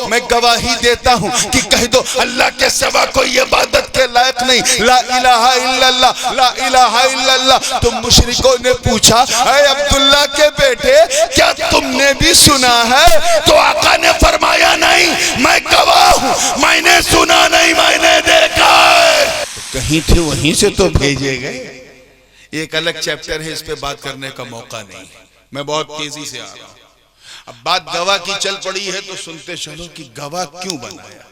मैं गवाही देता हूँ कि कह दो अल्लाह के सिवा कोई इबादत के लायक नहीं, ला इलाहा इल्लल्लाह, ला इलाहा इल्लल्लाह। तो मुशरिकों ने पूछा, ऐ अब्दुल्ला के बेटे, क्या तुमने भी सुना है? तो आका ने फरमाया, नहीं, मैं गवाह हूँ, मैंने सुना नहीं, मैंने देखा है। कहीं थे वहीं से तो भेजे गए। एक अलग चैप्टर है, इस पे बात करने का मौका नहीं, मैं बहुत तेजी से आ रहा हूं। अब बात गवाह की चल पड़ी है तो सुनते चलो कि गवाह क्यों बनाया।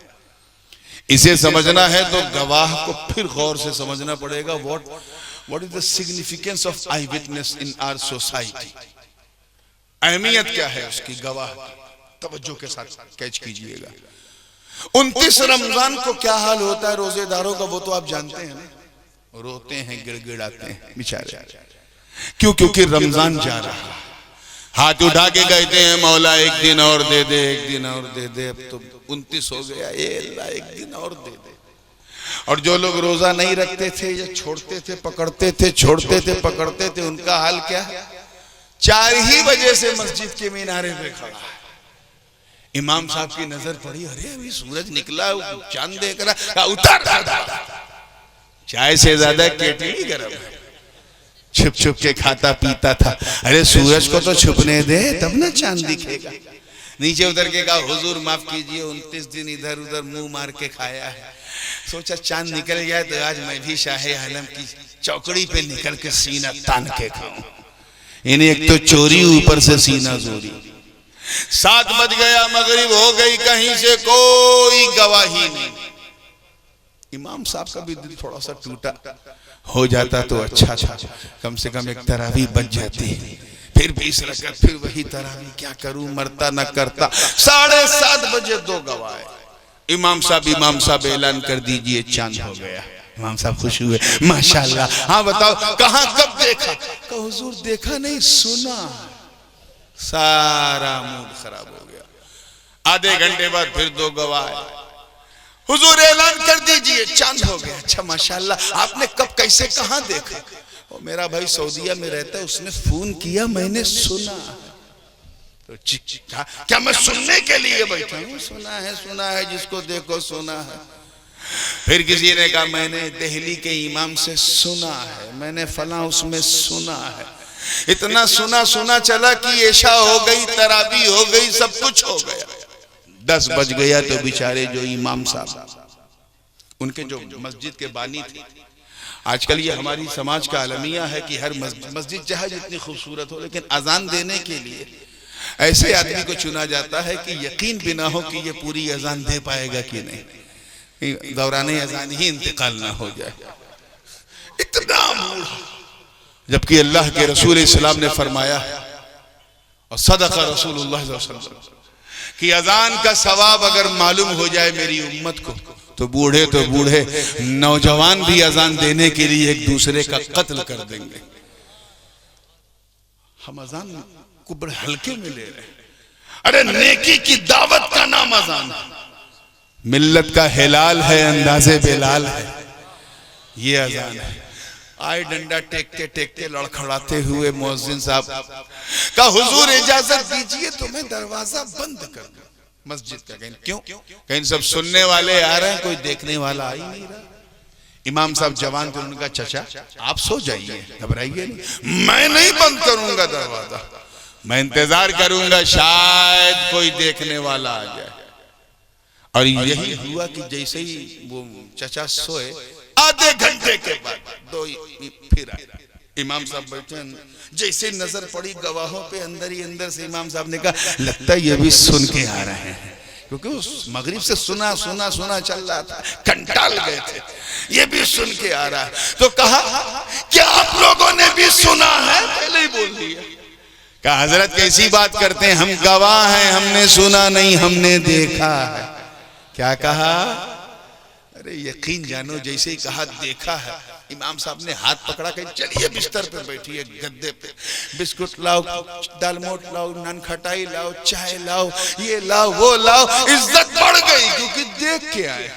इसे समझना है तो गवाह को फिर गौर से समझना पड़ेगा। What is the significance of eye witness in our society. अहमियत क्या है उसकी, गवाह। तवज्जो के साथ कैच कीजिएगा। 29 रमजान को क्या हाल होता है रोजेदारों का, वो तो आप जानते हैं ना। रोते हैं, गिड़गिड़ाते हैं बेचारे। क्यों? क्योंकि रमजान जा रहा है। हाथ उठा के कहते हैं, मौला एक दिन और दे दे, एक दिन और दे दे। अब तो 29 हो गया, ए अल्लाह एक दिन और दे दे। और जो लोग रोजा नहीं रखते थे या छोड़ते थे, पकड़ते थे, छोड़ते थे, पकड़ते थे, उनका हाल क्या? 4 ही बजे से मस्जिद के मीनारे पे खड़ा है। इमाम साहब की नजर पड़ी, अरे अभी सूरज निकला, चांद देख रहा, उतर। चाय से ज्यादा केटली गरम है। छुप छुप के खाता पीता था। अरे सूरज को तो छुपने दे, तब ना चांद दिखेगा। नीचे उतर के कहा, हुजूर माफ कीजिए, 29 दिन इधर उधर मुंह मार के खाया है। सोचा चांद निकल गया तो आज मैं भी शाहे आलम की चौकड़ी पे निकल के सीना तान के खाऊं। इन्हें एक तो चोरी, ऊपर से सीना जोरी। 7 बज गया, मगरिब हो गई, कहीं से कोई गवाही नहीं। इमाम साहब का भी दिल थोड़ा सा टूटा। हो जाता तो अच्छा था, कम से कम एक तरावी बच जाती। फिर 20 रकअत, फिर वही तरावी, क्या करूं, मरता न करता। 7:30 बजे 2 गवाह। इमाम साहब ऐलान कर दीजिए, चांद हो गया। इमाम साहब खुश हुए, माशाल्लाह। हाँ बताओ, कहाँ, कब देखा? कहा हुजूर देखा नहीं, सुना। सारा मूड खराब हो गया। आधे घंटे बाद फिर 2 गवाह। हुजूर ऐलान कर दीजिए, चांद हो गया। अच्छा माशाल्लाह, आपने कब, कैसे, कहां देखा? और मेरा भाई सऊदीया में रहता है, उसने फोन किया, मैंने सुना। तो क्या मैं सुनने के लिए बैठा हूं? सुना है, जिसको देखो सुना है। फिर किसी ने कहा, मैंने दिल्ली के इमाम से सुना है, मैंने फला उसमें सुना है। इतना सुना चला कि ऐशा हो गई, तरावी हो गई, सब कुछ हो गया। 10 बज गया तो बेचारे जो इमाम साहब, उनके जो मस्जिद के बानी थे। आजकल ये हमारी समाज का अलमिया है कि हर मस्जिद चाहे जितनी खूबसूरत हो, लेकिन अजान देने के लिए ऐसे आदमी को चुना जाता है कि यकीन बिना हो कि ये पूरी अजान दे पाएगा कि नहीं, दौराने अजान ही इंतकाल ना हो जाए। इतना मूड, जबकि अल्लाह के रसूल इस्लाम ने फरमाया, और सदका रसूलुल्लाह सल्लल्लाहु अलैहि वसल्लम, कि अजान का सवाब अगर मालूम हो जाए मेरी उम्मत को, तो बूढ़े नौजवान भी अजान देने के लिए एक दूसरे का कत्ल कर देंगे। हम अजान को बड़े हल्के में ले रहे हैं। अरे नेकी की दावत का नाम अजान है, मिल्लत का हिलाल है, अंदाजे बेलाल है, ये अजान है। आए डंडा टेकते टेकते लड़खड़ाते हुए मुअज्जिन साहब का, हुजूर इजाजत दीजिए तो मैं दरवाजा बंद कर दूं मस्जिद का। कहीं क्यों? कहीं सब सुनने वाले आ रहे हैं, कोई देखने वाला आ ही नहीं रहा। इमाम साहब जवान थे, उनका चाचा आप सो जाइए, घबराइए नहीं, मैं नहीं बंद करूंगा दरवाजा, मैं इंतजार करूंगा शायद कोई देखने वाला आ जाए। और यही हुआ कि जैसे ही वो चाचा सोए, आधे घंटे के बाद 2 फिर आए। इमाम साहब बैठे, जैसे नजर पड़ी गवाहों पे, अंदर ही अंदर से इमाम साहब ने कहा, लगता है ये भी सुन के आ रहे हैं, क्योंकि उस मगरिब से सुना चल रहा था, कंटाल गए थे, ये भी सुन के आ रहा है। तो कहा, क्या आप लोगों ने भी सुना है? पहले ही बोल दिया। कहा, हजरत कैसी बात करते हैं, हम गवाह हैं, हमने सुना नहीं, हमने देखा है। क्या कहा? अरे यकीन जानो, जैसे ही कहा देखा है। इमाम साहब ने हाथ पकड़ा के, चलिए बिस्तर पे बैठिए, गद्दे पे, बिस्कुट लाओ, दालमोट लाओ, नान खटाई लाओ, चाय लाओ, ये लाओ, वो लाओ। इज्जत बढ़ गई क्योंकि देख के आए।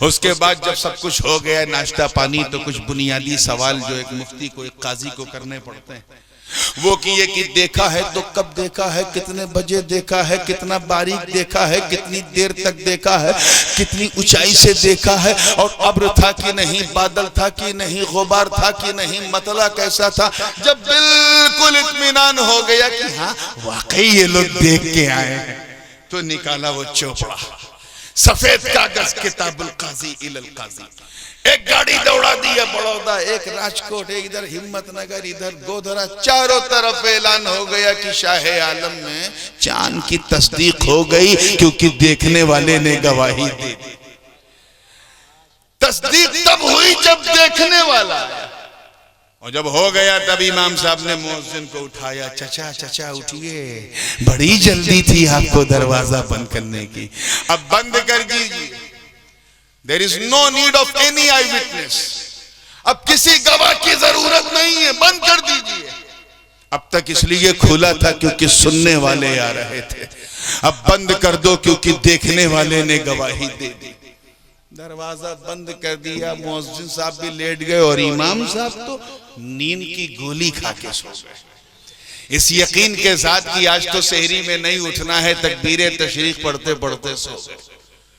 उसके बाद जब सब कुछ हो गया, नाश्ता पानी, तो कुछ बुनियादी सवाल जो एक मुफ्ती को, एक काजी को करने पड़ते हैं। वो किए कि देखा है तो कब देखा है, कितने बजे देखा है, कितना बारीक देखा है, कितनी देर तक देखा है, कितनी ऊंचाई से देखा है, और अब्र था कि नहीं, बादल था कि नहीं, गुबार था कि नहीं, मतला कैसा था। जब बिल्कुल इत्मीनान हो गया कि हाँ वाकई ये लोग देख के आए हैं, तो निकाला वो चोपड़ा, सफेद कागज, किताबुल काजी इलल काजी। एक गाड़ी दौड़ा दी है बड़ौदा, एक राजकोट, एक इधर हिम्मतनगर, इधर गोधरा, चारों तरफ ऐलान हो गया कि शाह आलम में चांद की तस्दीक हो गई, क्योंकि देखने वाले ने गवाही दे दी। तस्दीक तब हुई जब देखने वाला, और जब हो गया तब इमाम साहब ने मुअज्जिन को उठाया, चचा चचा उठिए, बड़ी जल्दी थी आपको दरवाजा बंद करने की, अब बंद कर दीजिए। There is no need of any eyewitness. अब किसी गवाह की जरूरत नहीं है, बंद कर दीजिए। अब तक इसलिए खुला था क्योंकि सुनने वाले आ रहे थे, अब बंद कर दो क्योंकि देखने वाले ने गवाही दे दी। दरवाजा बंद कर दिया, मुअज्जिन साहब भी लेट गए और इमाम साहब तो नींद की गोली खा के सो गए, इस यकीन के साथ कि आज तो सहरी में नहीं उठना है, तकबीरे तशरीक पढ़ते पढ़ते सो गए,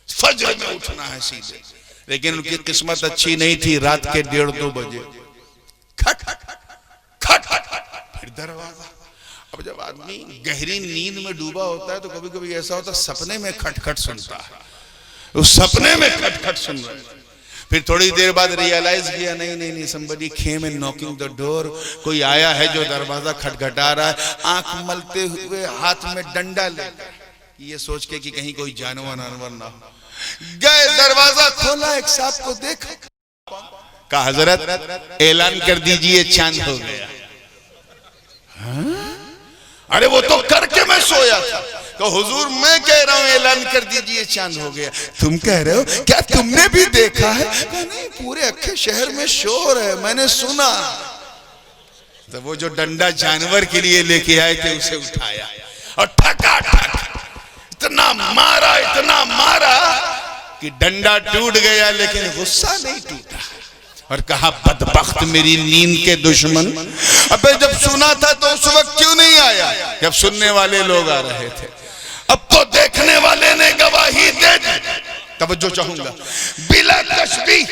फजर में उठना है सीधे। लेकिन उनकी किस्मत अच्छी नहीं थी, रात के 1:30-2 बजे खट खट फिर दरवाजा। अब जब आदमी गहरी नींद में डूबा होता है तो कभी कभी ऐसा होता है सपने में खटखट सुनता है, उस सपने में खटखट सुन रहा है। फिर थोड़ी देर बाद रियलाइज किया नहीं नहीं नहीं, somebody came and knocking the door, कोई आया है जो दरवाजा खटखटा रहा है, आंख मलते हुए हाथ में डंडा लेकर, ये सोच के कि कहीं कोई जानवर ना हो। गए, दरवाजा खोला, एक सांप को देखा, कहा हजरत ऐलान कर दीजिए चांद हो गया। अरे वो तो करके मैं सोया था। तो हुजूर मैं कह रहा हूं ऐलान कर दीजिए चांद हो गया, तुम कह रहे हो क्या तुमने भी देखा है? नहीं, पूरे अक्खे शहर में शोर है, मैंने सुना। तो वो जो डंडा जानवर के लिए लेके आए थे उसे उठाया और ठका ठक इतना मारा कि डंडा टूट गया, लेकिन गुस्सा नहीं टूटा। और कहा बदबख्त मेरी नींद के दुश्मन, अबे जब सुना था तो उस वक्त क्यों नहीं आया जब सुनने वाले लोग आ रहे थे? अब तो देखने वाले ने गवाही दे दी। तवज्जो चाहूंगा, बिला तशबीह,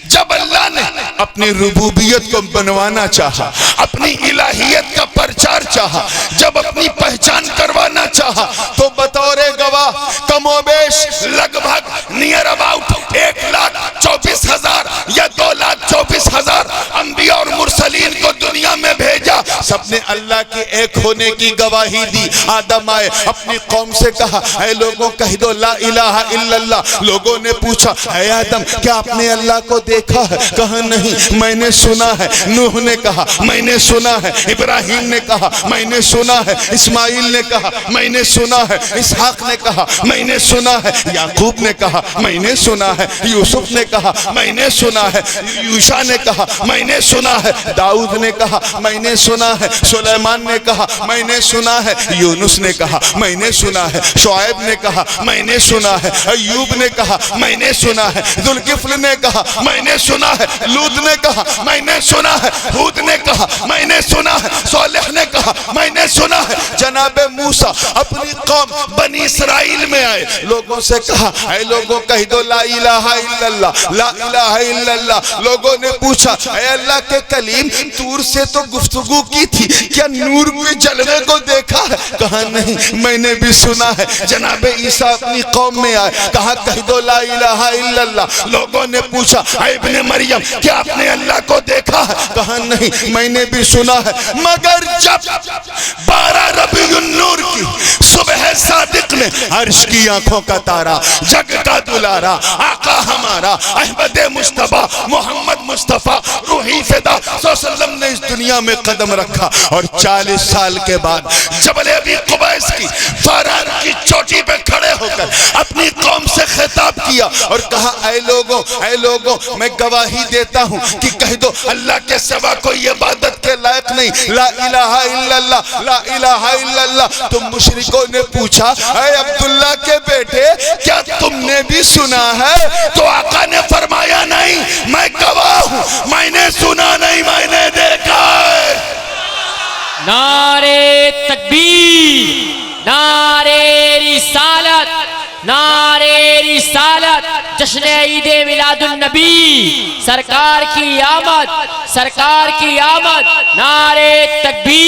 जब अल्लाह ने अपनी रुबूबियत को बनवाना चाहा, अपनी इलाहियत का प्रचार चाहा, जब अपनी पहचान करवाना चाहा, तो बतौरे गवाह कमोबेश लगभग नियर अबाउट 1,24,000 या 2,24,000 अंबिया और मुरसलीन को दुनिया में भेजा। सबने अल्लाह के एक होने की गवाही दी। आदम आए, अपनी कौम से कहा, ऐ लोगों कह दो ला इलाहा इल्लल्लाह। लोगों ने पूछा, ऐ आदम क्या आपने अल्लाह को देखा है? कहा नहीं, मैंने सुना है। नूह ने कहा मैंने सुना है। इब्राहिम ने कहा मैंने सुना है। इस्माइल ने कहा मैंने सुना है। इसहाक ने कहा मैंने सुना है। याकूब ने कहा मैंने सुना है। यूसुफ ने कहा मैंने सुना है। यूशा ने कहा मैंने सुना है। दाऊद ने कहा मैंने सुना है। सुलेमान ने कहा मैंने सुना है। यूनुस ने कहा मैंने सुना है। शुआइब ने कहा मैंने सुना है। अय्यूब ने कहा मैंने सुना है। जुल्किफ्ल ने कहा मैंने सुना है। लूत ने कहा मैंने सुना है। हूद ने कहा मैंने सुना है। सोलेह ने कहा मैंने सुना है। जनाबे मूसा अपनी कौम बनी इसराइल में आए, लोगों से कहा ऐ लोगों कह दो ला इलाहा इल्लल्लाह, ला इलाहा इल्लल्लाह। लोगों ने पूछा ऐ अल्लाह के कलीम तूर से तो गुफ्तगू की थी, क्या नूर के जलवे को देखा है? कहा नहीं, मैंने भी सुना है। जनाबे ईसा अपनी कौम में आए, कहा कह दो ला इलाहा इल्लल्लाह। लोगों ने पूछा ऐ इब्ने मरियम क्या आपने अल्लाह को देखा है? कहा नहीं, मैंने भी सुना है। मगर जब 12 रबीउन नूर की सुबह सादिक ने अर्श की आंखों का तारा, जग का दुलारा, आका हमारा अहमद मुस्तफा मोहम्मद मुस्तफा रूही फिदा सल्लल्लाहु ने इस दुनिया में कदम रखा, और 40 साल के बाद जबल अबी कुबैस की फरार की चोटी पे खड़े होकर अपनी कौम से खिताब किया और कहा ऐ लोगों मैं गवाही देता हूं कि कह दो अल्लाह के सिवा कोई इबादत के लायक नहीं, ला इलाहा इल्लल्लाह, ला इलाहा इल्लल्लाह। तुम मुशरिकों ने पूछा ऐ अब्दुल्ला के बेटे क्या तुमने भी सुना है? तो आका ने फरमाया नहीं, मैं गवाह हूं, मैंने सुना नहीं, मैंने देखा है। नारे तकबीर, नारे रिसालत, नारे रिसालत, जश्न ईद मिलादुन नबी, सरकार की आमद, सरकार की आमद, नारे तकबीर।